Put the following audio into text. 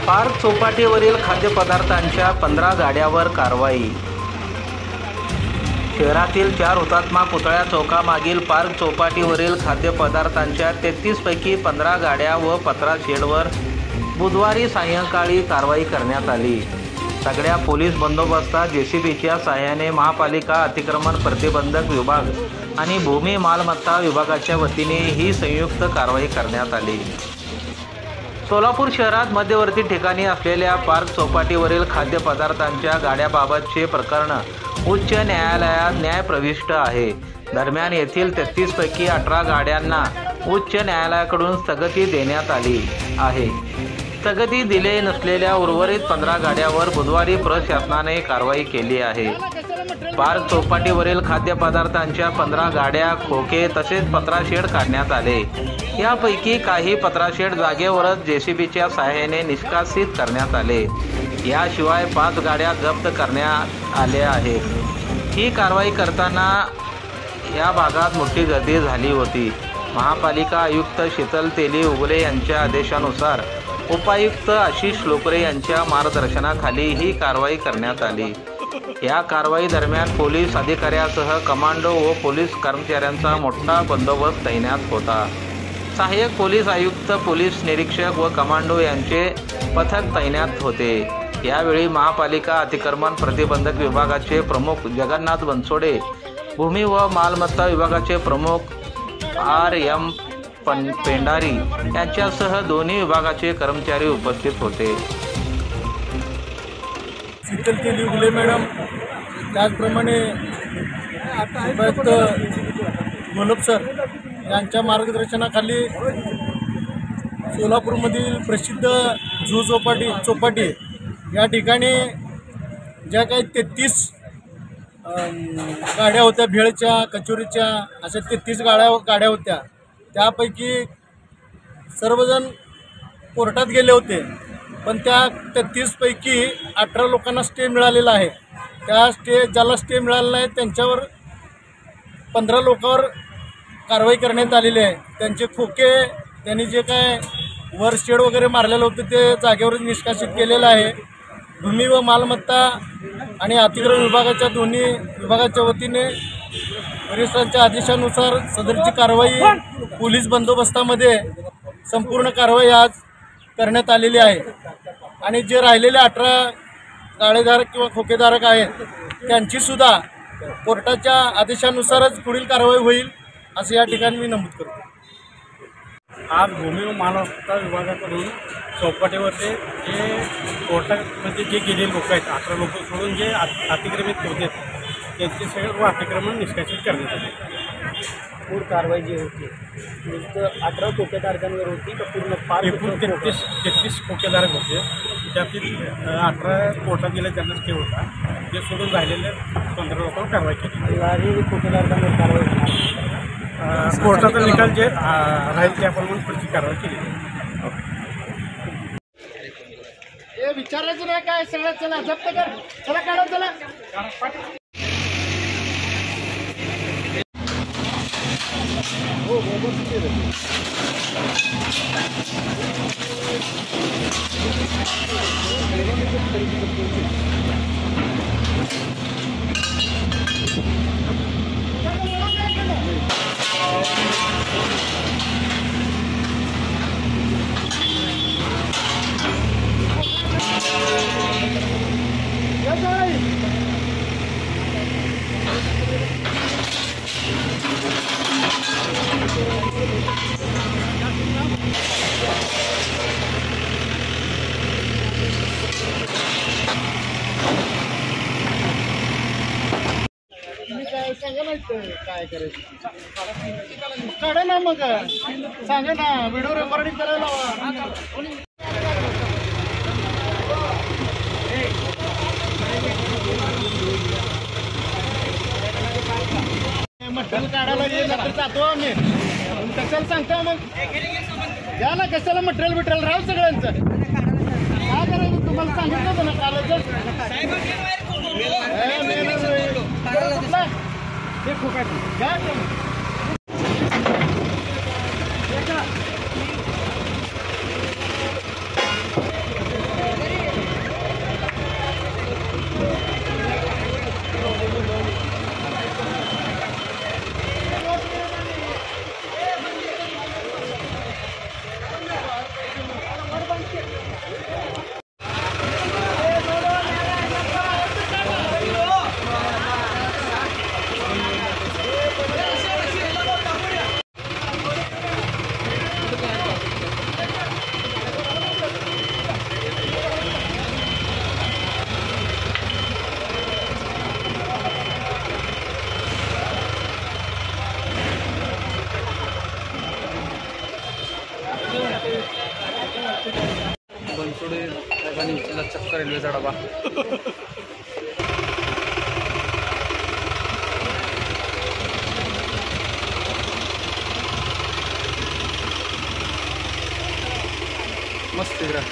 Park चौपाटीवरील खाद्यपदार्थांच्या 15 गाड्यावर कारवाई। शहरातील 4 हुतात्मा पुतळा चौकामागील पार्क चौपाटीवरील खाद्यपदार्थांच्या 33 पैकी 15 गाड्या व पत्रा शेडवर बुधवारी सायंकाळी कारवाई करण्यात आली। सगळ्या पोलीस बंदोबस्तात जेसीबीच्या सहाय्याने महापालिका अतिक्रमण प्रतिबंधक विभाग आणि भूमी मालमत्ता विभागाच्या वतीने ही संयुक्त कारवाई करण्यात आली। सोलापूर शहरात मध्यवर्ती ठिकाणी असलेल्या पार्क चौपाटीवरील खाद्यपदार्थांच्या गाड्याबाबतचे प्रकरण उच्च न्यायालयात न्यायप्रविष्ट आहे। दरम्यान येथील 33 पैकी 18 गाड्यांना उच्च न्यायालयाकडून स्थगिती देण्यात आली आहे। स्थगिती दिले नसलेल्या उर्वरित 15 गाड्यावर बुधवारी प्रशासनाने कारवाई केली आहे। पार्क चौपाटीवरील खाद्यपदार्थांच्या 15 गाड्या, खोके तसेच पत्राशेड काढण्यात आले। यापैकी काही पत्राशेड जागेवरच जेसीबीच्या सहाय्याने निष्कासित करण्यात आले। याशिवाय 5 गाड्या जप्त करण्यात आल्या आहेत। ही कारवाई करताना या भागात मोठी गर्दी झाली होती। महापालिका आयुक्त शीतल तेली उगले यांच्या आदेशानुसार उपायुक्त आशिष लोकरे यांच्या मार्गदर्शनाखाली ही कारवाई करण्यात आली। या कारवाई दरम्यान पोलीस अधिकाऱ्यासह कमांडो व पोलीस कर्मचाऱ्यांचा मोठा बंदोबस्त तैनात होता। सहाय्यक पोलीस आयुक्त, पोलीस निरीक्षक व कमांडो यांचे पथक तैनात होते। यावेळी महापालिका अतिक्रमण प्रतिबंधक विभागाचे प्रमुख जगन्नाथ बनसोडे, भूमी व मालमत्ता विभागाचे प्रमुख RM पेंडारी यांच्यासह दोन्ही विभागाचे कर्मचारी उपस्थित होते। शीतल तेली उगले मॅडम, त्याचप्रमाणे उपायुक्त गोलब सर यांच्या मार्गदर्शनाखाली सोलापूरमधील प्रसिद्ध झू चौपाटी या ठिकाणी ज्या काही 33 गाड्या होत्या, भेळच्या, कचोरीच्या, अशा 33 गाड्या होत्या। त्यापैकी सर्वजण कोर्टात गेले होते, पण त्या 33 पैकी 18 लोकांना स्टे मिळालेला आहे। त्या ज्याला स्टे मिळाला नाही त्यांच्यावर 15 लोकांवर कारवाई करण्यात आलेली आहे। त्यांचे खोके, त्यांनी जे काय वर शेड वगैरे मारलेलं होतं ते जागेवरच निष्कासित केलेलं आहे। भूमी व मालमत्ता आणि अतिक्रमण विभागाच्या दोन्ही विभागाच्या वतीने वरिष्ठांच्या आदेशानुसार सदरची कारवाई पोलीस बंदोबस्तामध्ये संपूर्ण कारवाई आज करण्यात आलेली आहे। आणि जे राहिलेले 18 गाडेधारक किंवा खोकेधारक आहेत त्यांचीसुद्धा कोर्टाच्या आदेशानुसारच पुढील कारवाई होईल असं या ठिकाणी मी नमूद करतो। आज भूमी व मालमत्ता विभागाकडून चौपाटीवरचे जे कोर्टामध्ये जे गेलेले लोक आहेत, 18 लोक सोडून जे अतिक्रमित होते त्यांचे सर्व अतिक्रमण निष्कासित करण्यात आले। पूर्ण कारवाई जी होती नुसतं 18 खोकेधारकांवर होती का पूर्ण पार्क? एकूण 33 खोकेधारक होते, त्यातील 18 कोर्टात गेले त्यांना स्टे होता। जे सोडून राहिलेले 15 लोकांवर कारवाई केली। आणि खोकेधारकांवर कारवाई कोर्टाचा निकाल जे राहील त्याप्रमाणे पुढची कारवाई केली। विचारायचं नाही काय, सगळं चला जप्त कर, चला काढा, चला काय करायचं काढा ना, मग सांगा ना, व्हिडिओ रेकॉर्डिंग करायला मटण काढायला गेला तर जातो आम्ही, कशाला सांगता मग? द्या ना, कशाला मटेरियल राहू सगळ्यांचं। काय करायचं तुम्हाला सांगितलं होतं ना कालच। देखो काय मस्त इकडं.